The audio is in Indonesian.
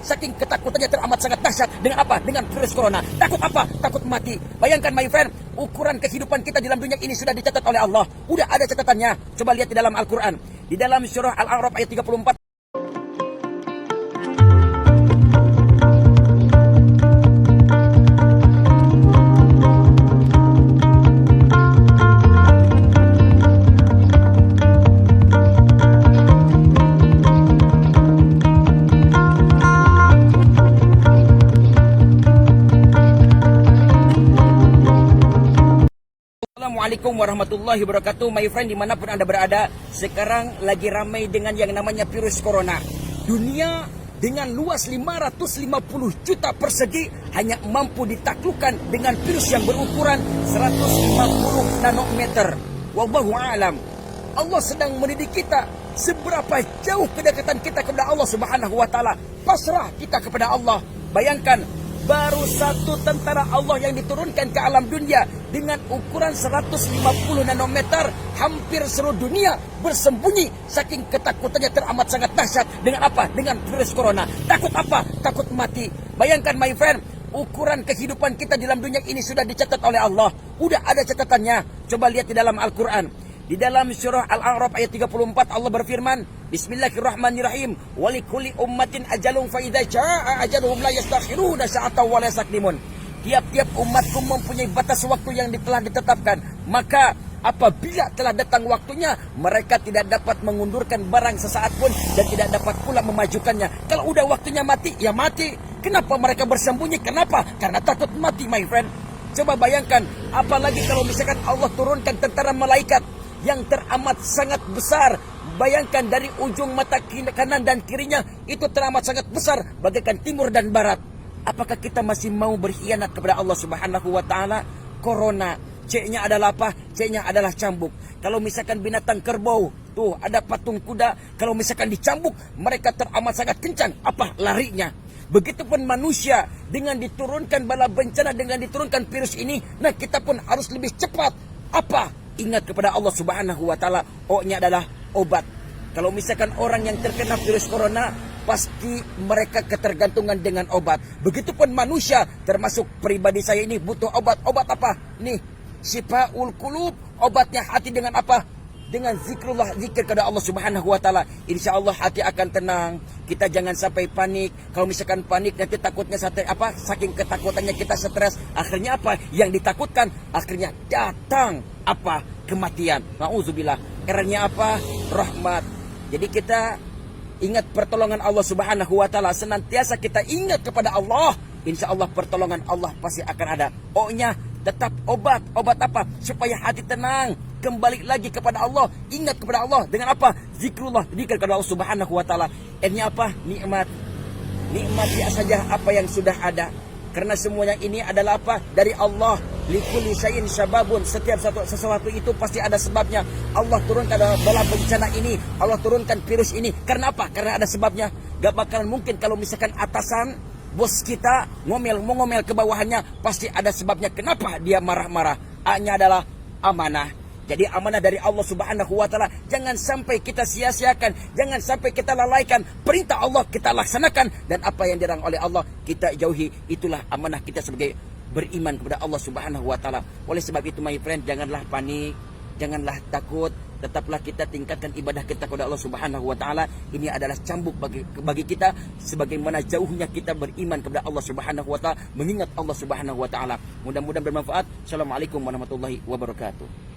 saking ketakutannya teramat sangat dahsyat. Dengan apa? Dengan virus corona. Takut apa? Takut mati. Bayangkan my friend, ukuran kehidupan kita dalam dunia ini sudah dicatat oleh Allah. Udah ada catatannya. Coba lihat di dalam Al-Quran. Di dalam surah Al-A'raf ayat 34. Assalamualaikum warahmatullahi wabarakatuh. My friend, dimanapun Anda berada, sekarang lagi ramai dengan yang namanya virus corona. Dunia dengan luas 550 juta persegi hanya mampu ditaklukkan dengan virus yang berukuran 150 nanometer. Wallahu a'lam. Allah sedang mendidik kita seberapa jauh kedekatan kita kepada Allah Subhanahu wa taala. Pasrah kita kepada Allah. Bayangkan, baru satu tentara Allah yang diturunkan ke alam dunia dengan ukuran 150 nanometer, hampir seluruh dunia bersembunyi saking ketakutannya teramat sangat dahsyat. Dengan apa? Dengan virus corona. Takut apa? Takut mati. Bayangkan my friend, ukuran kehidupan kita dalam dunia ini sudah dicatat oleh Allah. Udah ada catatannya. Coba lihat di dalam Al-Quran. Di dalam surah Al-A'raf ayat 34 Allah berfirman, Bismillahirrahmanirrahim. Walikulli ummatin ajalun fa idza jaa ajaluhum la yastakhiruna sa'atan wa la yastaqdimun. Tiap-tiap umatku mempunyai batas waktu yang telah ditetapkan, maka apabila telah datang waktunya, mereka tidak dapat mengundurkan barang sesaat pun dan tidak dapat pula memajukannya. Kalau udah waktunya mati, ya mati. Kenapa mereka bersembunyi? Kenapa? Karena takut mati my friend. Coba bayangkan, apalagi kalau misalkan Allah turunkan tentara malaikat yang teramat sangat besar. Bayangkan dari ujung mata kanan dan kirinya itu teramat sangat besar, bagaikan timur dan barat. Apakah kita masih mau berkhianat kepada Allah Subhanahu wa taala? Corona, C-nya adalah apa? C-nya adalah cambuk. Kalau misalkan binatang kerbau, tuh ada patung kuda, kalau misalkan dicambuk, mereka teramat sangat kencang. Apa? Larinya. Begitupun manusia, dengan diturunkan bala bencana, dengan diturunkan virus ini, nah kita pun harus lebih cepat. Apa? Ingat kepada Allah Subhanahu wa taala. O-nya adalah obat. Kalau misalkan orang yang terkena virus corona, pasti mereka ketergantungan dengan obat. Begitupun manusia, termasuk pribadi saya ini butuh obat. Obat apa? Nih, Syifaul Qulub. Obatnya hati dengan apa? Dengan zikrullah, zikir kepada Allah Subhanahu wa taala. Insyaallah hati akan tenang. Kita jangan sampai panik. Kalau misalkan panik, nanti takutnya saking ketakutannya kita stres. Akhirnya apa? Yang ditakutkan akhirnya datang apa? Kematian. Nauzubillah. Eranya apa? Rahmat. Jadi kita ingat pertolongan Allah Subhanahu wa taala. Senantiasa kita ingat kepada Allah. Insyaallah pertolongan Allah pasti akan ada. O-nya tetap obat. Obat apa? Supaya hati tenang, kembali lagi kepada Allah, ingat kepada Allah dengan apa? Zikrullah, zikir kepada Allah Subhanahu wa taala. N-nya apa? Nikmat. Nikmati saja apa yang sudah ada. Karena semuanya ini adalah apa? Dari Allah. Likulli syai'in sababun. Setiap sesuatu itu pasti ada sebabnya. Allah turunkan bala bencana ini, Allah turunkan virus ini. Karena apa? Karena ada sebabnya. Gak bakalan mungkin kalau misalkan atasan, bos kita ngomel ke bawahannya, pasti ada sebabnya kenapa dia marah-marah. A-nya adalah amanah. Jadi amanah dari Allah Subhanahu wa taala jangan sampai kita sia-siakan, jangan sampai kita lalaikan. Perintah Allah kita laksanakan dan apa yang dilarang oleh Allah kita jauhi. Itulah amanah kita sebagai beriman kepada Allah Subhanahu wa taala. Oleh sebab itu my friend, janganlah panik, janganlah takut. Tetaplah kita tingkatkan ibadah kita kepada Allah Subhanahu wa taala. Ini adalah cambuk bagi kita sebagaimana jauhnya kita beriman kepada Allah Subhanahu wa taala, mengingat Allah Subhanahu wa taala. Mudah-mudahan bermanfaat. Assalamualaikum warahmatullahi wabarakatuh.